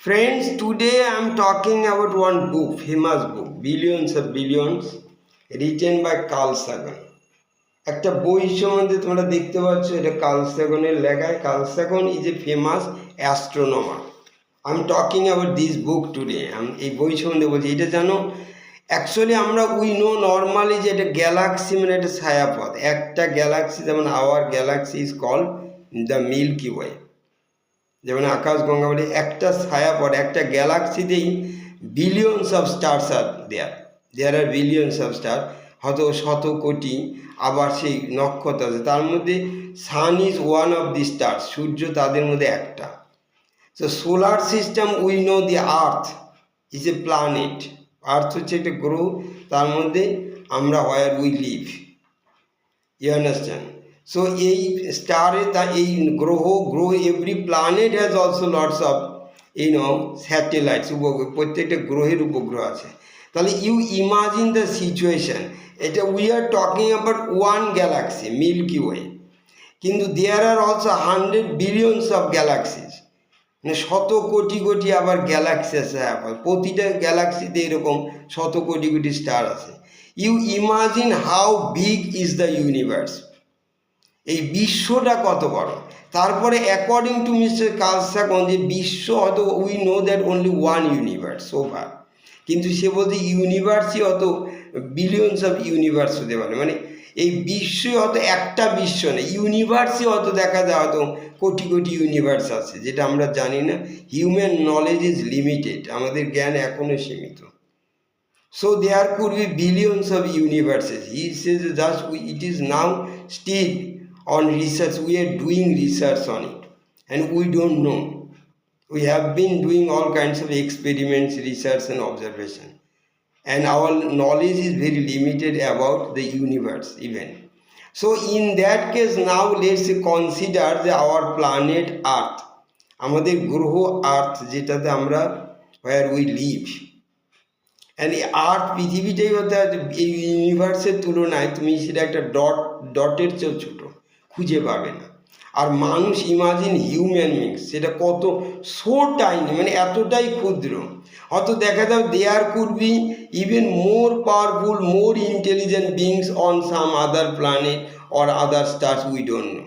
Friends, today I am talking about one book, famous book, Billions of Billions, written by Carl Sagan. একটা বই সম্বন্ধে তোমরা দেখতে পাচ্ছ, এটা কার্ল সাগনের লেখায়। Carl Sagan is a famous astronomer. I am talking about this book today. আমি এই বই সম্বন্ধে বলছি। এটা জানো, অ্যাকচুয়ালি আমরা উই নো নর্মালি যে এটা গ্যালাক্সি মানে একটা ছায়াপথ। একটা গ্যালাক্সি, যেমন our galaxy is called the Milky Way, যেমন আকাশ গঙ্গা বলে একটা ছায়াপথ। একটা গ্যালাক্সিতেই billions of stars are there are billions of star, হয়তো শত কোটি আবার সেই নক্ষত্র আছে। তার মধ্যে sun is one of the star, সূর্য তাদের মধ্যে একটা। So solar system, we know the earth is a planet. Earth হচ্ছে একটা গ্রহ, তার মধ্যে আমরা where we live, you understand. So এই স্টারে এই গ্রহ every planet has also lots of satellites, উপগ্রহ। প্রত্যেকটা গ্রহের উপগ্রহ আছে। তাহলে ইউ ইমাজিন দ্য সিচুয়েশন, এটা we are talking about one galaxy, Milky Way, কিন্তু there are also 100 billions of galaxies, মানে শত কোটি কোটি আবার গ্যালাক্সি আছে। প্রতিটা গ্যালাক্সিতে এরকম শত কোটি কোটি স্টার আছে। You imagine how big is the universe, এই বিশ্বটা কত বড়। তারপরে according to mister Carl Sagan, যে বিশ্ব হয়তো we know that only one universe so far, কিন্তু সে বলছে ইউনিভার্সই হয়তো বিলিয়নস অফ ইউনিভার্স হতে পারে। মানে এই বিশ্বই হয়তো একটা বিশ্ব নেই, ইউনিভার্সই হয়তো দেখা যায় হয়তো কোটি কোটি ইউনিভার্স আছে, যেটা আমরা জানি না। হিউম্যান নলেজ ইজ লিমিটেড, আমাদের জ্ঞান এখনও সীমিত। So there could be billions of universes. He says just it is now still on research. We are doing research on it, and we don't know. We have been doing all kinds of experiments, research and observation, and our knowledge is very limited about the universe even. So in that case, now let's consider our planet Earth, আমাদের গ্রহ আর্থ, যেটাতে আমরা where we live. And এই আর্থ পৃথিবীটাই হতে এই ইউনিভার্সের তুলনায় তুমি সেটা একটা ডটের চেয়েও ছোটো, খুঁজে পাবে না। আর মানুষ, ইমাজিন হিউম্যান বিংস, সেটা কত সো টাইনি, মানে এতটাই ক্ষুদ্র। হয়তো দেখা যাবে there could be even more powerful, more intelligent beings on some other planet or other stars, we don't know.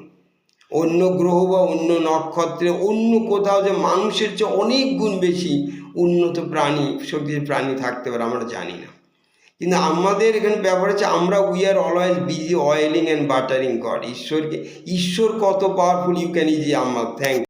অন্য গ্রহ বা অন্য নক্ষত্রে অন্য কোথাও যে মানুষের চেয়ে অনেক গুণ বেশি উন্নত প্রাণী, শক্তির প্রাণী থাকতে পারে, আমরা জানি না। কিন্তু আমাদের এখানে ব্যাপার হচ্ছে আমরা we are always busy oiling and buttering god. ঈশ্বর কত পাওয়ারফুল, ইউ ক্যান ইজি আমার থ্যাংক